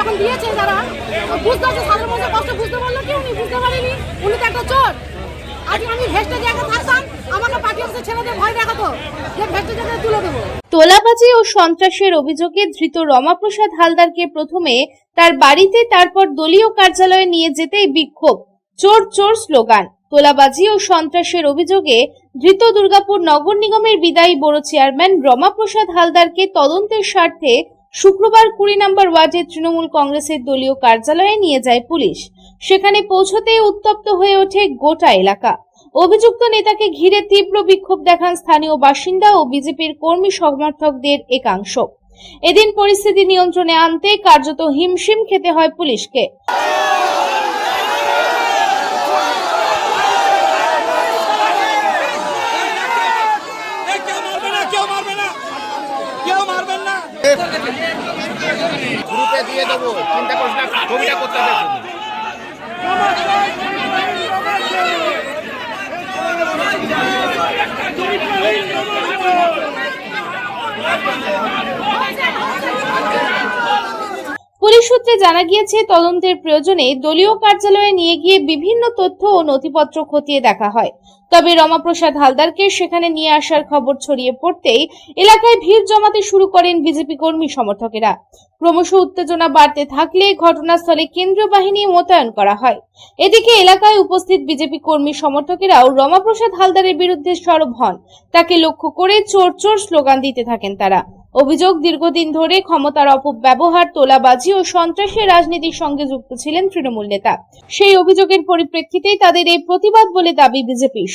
যখন দিয়েছে যারা বুঝতে পারছে, সাধারণ মানুষের কষ্ট বুঝতে পারলো কি? উনি বুঝতে পারেনি, উনি তো একটা চোর। আজ আমি ভেস্টে জায়গায় থাকতাম, আমাকে পার্টি অফিসে ছেলেদের ভয় দেখাতো যে ভেস্টে জায়গায় তুলে দেবো। তোলাবাজি ও সন্ত্রাসের অভিযোগে ধৃত রমাপ্রসাদ হালদারকে প্রথমে তার বাড়িতে, তারপর দলীয় কার্যালয়ে নিয়ে যেতেই বিক্ষোভ, চোর চোর স্লোগান। তোলাবাজি ও সন্ত্রাসের অভিযোগে ধৃত দুর্গাপুর নগর নিগমের বিদায়ী বড় চেয়ারম্যান রমাপ্রসাদ হালদারকে তদন্তের স্বার্থে শুক্রবার 20 নম্বর ওয়ার্ডে তৃণমূল কংগ্রেসের দলীয় কার্যালয়ে নিয়ে যায় পুলিশ। সেখানে পৌঁছতেই উত্তপ্ত হয়ে ওঠে গোটা এলাকা। অভিযুক্ত নেতাকে ঘিরে তীব্র বিক্ষোভ দেখান স্থানীয় বাসিন্দা ও বিজেপির কর্মী সমর্থকদের একাংশ। এদিন পরিস্থিতি নিয়ন্ত্রণে আনতে কার্যত হিমশিম খেতে হয় পুলিশকে। গ্রুপে দিয়ে দেবো, চিন্তা করিস না, ছবিটা করতে হবে। পুলিশ সূত্রে জানা গিয়েছে, তদন্তের প্রয়োজনে দলীয় কার্যালয়ে নিয়ে গিয়ে বিভিন্ন তথ্য ও নথিপত্র খতিয়ে দেখা হয়। তবে রমাপ্রসাদ হালদারকে সেখানে নিয়ে আসার খবর ছড়িয়ে পড়তেই এলাকায় ভিড় জমাতে শুরু করেন বিজেপি কর্মী সমর্থকেরা। ক্রমশ উত্তেজনা বাড়তে থাকলে ঘটনাস্থলে কেন্দ্রীয় বাহিনী মোতায়েন করা হয়। এদিকে এলাকায় উপস্থিত বিজেপি কর্মী সমর্থকেরাও রমাপ্রসাদ হালদারের বিরুদ্ধে সরব হন। তাকে লক্ষ্য করে চোর চোর স্লোগান দিতে থাকেন তারা। অভিযোগ, দীর্ঘদিন ধরে ক্ষমতার অপব্যবহার, তোলাবাজি ও সন্ত্রাসের রাজনীতির সঙ্গে যুক্ত ছিলেন তৃণমূল নেতা। সেই অভিযোগের পরিপ্রেক্ষিতেই তাদের এই প্রতিবাদ বলে দাবি বিজেপির।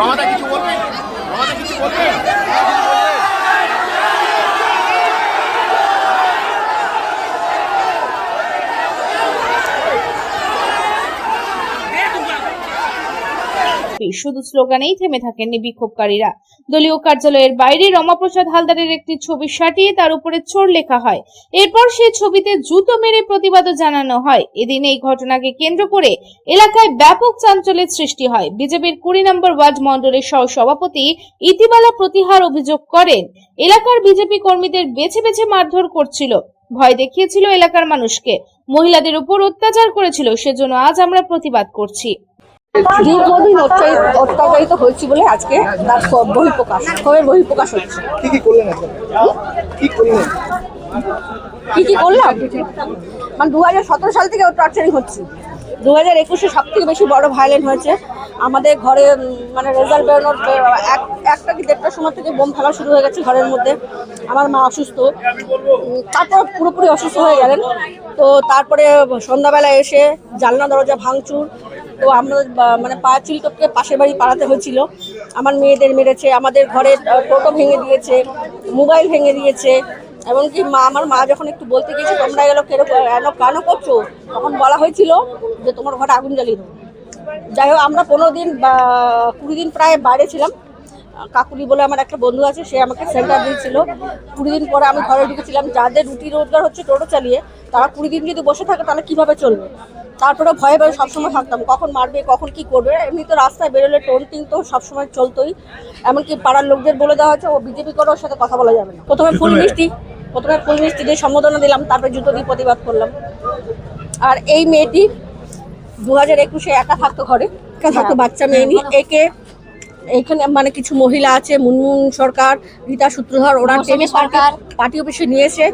রমাদা কিছু বলবে? রমাদা কিছু বলবে? শুধু স্লোগানেই থেমে থাকেননি বিক্ষোভকারীরা। দলীয় কার্যালয়ের বাইরে রমাপ্রসাদ হালদারের একটি ছবি সাটিয়ে তার উপরে চোর লেখা হয়। এরপর সেই ছবিতে জুতো মেরে প্রতিবাদও জানানো হয়। এদিন এই ঘটনাকে কেন্দ্র করে এলাকায় ব্যাপক চাঞ্চল্যের সৃষ্টি হয়। বিজেপির 20 নম্বর ওয়ার্ড মন্ডলের সহসভাপতি ইতিবালা প্রতিহার অভিযোগ করেন, এলাকার বিজেপি কর্মীদের বেছে বেছে মারধর করছিল, ভয় দেখিয়েছিল এলাকার মানুষকে, মহিলাদের উপর অত্যাচার করেছিল। সেজন্য আজ আমরা প্রতিবাদ করছি। দীর্ঘদিন অত্যাচারিত হয়েছি বলে আজকে তার বহিঃপ্রকাশ হচ্ছে। কি কি করলেন? কি করলেন? কি করলাম মানে 2017 সাল থেকে টর্চারিং হচ্ছে। 2021-এ সব থেকে বেশি বড় ভায়োলেন্ট হয়েছে। আমাদের ঘরে মানে রেজাল্ট বেরোনোর একটা কি 1:30টার সময় থেকে বোম ফেলা শুরু হয়ে গেছে ঘরের মধ্যে। আমার মা অসুস্থ, তারপর পুরোপুরি অসুস্থ হয়ে গেলেন। তো তারপরে সন্ধ্যাবেলায় এসে জানলা দরজা ভাঙচুর। তো আমরা মানে পাড়া চুরি করতে পাশের বাড়ি পাড়াতে হয়েছিল। আমার মেয়েদের মেরেছে, আমাদের ঘরে টোটো ভেঙে দিয়েছে, মোবাইল ভেঙে দিয়েছে। এমনকি আমার মা যখন একটু বলতে গিয়েছে তোমরা এগুলো কেন করছো, তখন বলা হয়েছিল যে তোমার ঘরে আগুন জ্বালিয়ে দেবো। যাই হোক, আমরা 15 দিন বা 20 দিন প্রায় বাইরে ছিলাম। কাকুলি বলে আমার একটা বন্ধু আছে, সে আমাকে সেন্টার দিয়েছিল। 20 দিন পরে আমি ঘরে ঢুকেছিলাম। যাদের রুটি রোজগার হচ্ছে টোটো চালিয়ে, তারা 20 দিন যদি বসে থাকে তাহলে কিভাবে চলবে? তারপরে ভয়ে ভয়ে সবসময় থাকতাম, কখন মারবে, কখন কি করবে। এমনি তো রাস্তায় বেরোলে টোনটিং তো সবসময় চলতোই। এমনকি পাড়ার লোকদের বলে দেওয়া হয়েছে ও বিজেপি করে, ওর সাথে কথা বলা যাবে না। প্রথমে ফুল মিষ্টি দিয়ে সম্বোধনা দিলাম, তারপরে জুতো দিয়ে প্রতিবাদ করলাম। আর এই মেয়েটি 2021-এ একা থাকতো, ঘরে একা থাকতো, বাচ্চা মেয়ে নিয়ে। এখানে মানে কিছু মহিলা আছে, মুনমুন সরকার, রীতা সূত্রধর, ওরা পার্টি অফিসে নিয়েছে।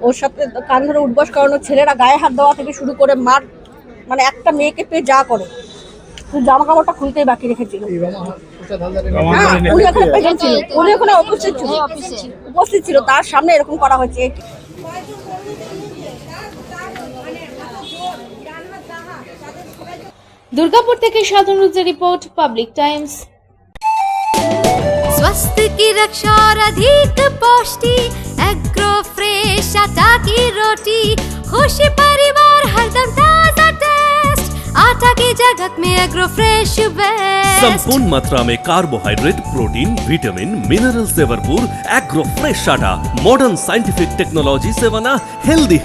ওর সাথে কান ধরে উঠবস করানো, ছেলেরা গায়ে হাত দেওয়া থেকে শুরু করে মার, মানে একটা মেয়েকে পেয়ে যা করে। জামা কাপড়টা খুলতেই বাকি রেখেছিল। উনি ওখানে উপস্থিত ছিল, তার সামনে এরকম করা হয়েছে। दुर्गापुर থেকে সাধনুজ্জের রিপোর্ট, পাবলিক টাইমস। स्वास्थ्य की रक्षा और अधिक पौष्टि, एग्रो फ्रेश आटा की रोटी, खुशी परिवार हरदम ताजा टेस्ट, आटा की जगत में एग्रो फ्रेश बेस्ट। संपूर्ण मात्रा में कार्बोहाइड्रेट, प्रोटीन, विटामिन, मिनरल से भरपूर एग्रो फ्रेश आटा मॉडर्न साइंटिफिक टेक्नोलॉजी से बना हेल्दी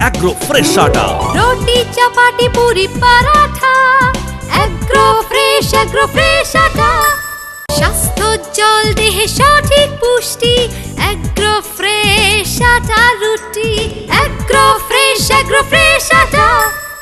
एग्रो फ्रेश आटा। रोटी चपाटी पूरी पराठा एग्रो फ्रेश आटा। স্বাস্থ্যোজ্জ্বল দেহে সঠিক পুষ্টি এগ্রো ফ্রেশ আটা রুটি এগ্রো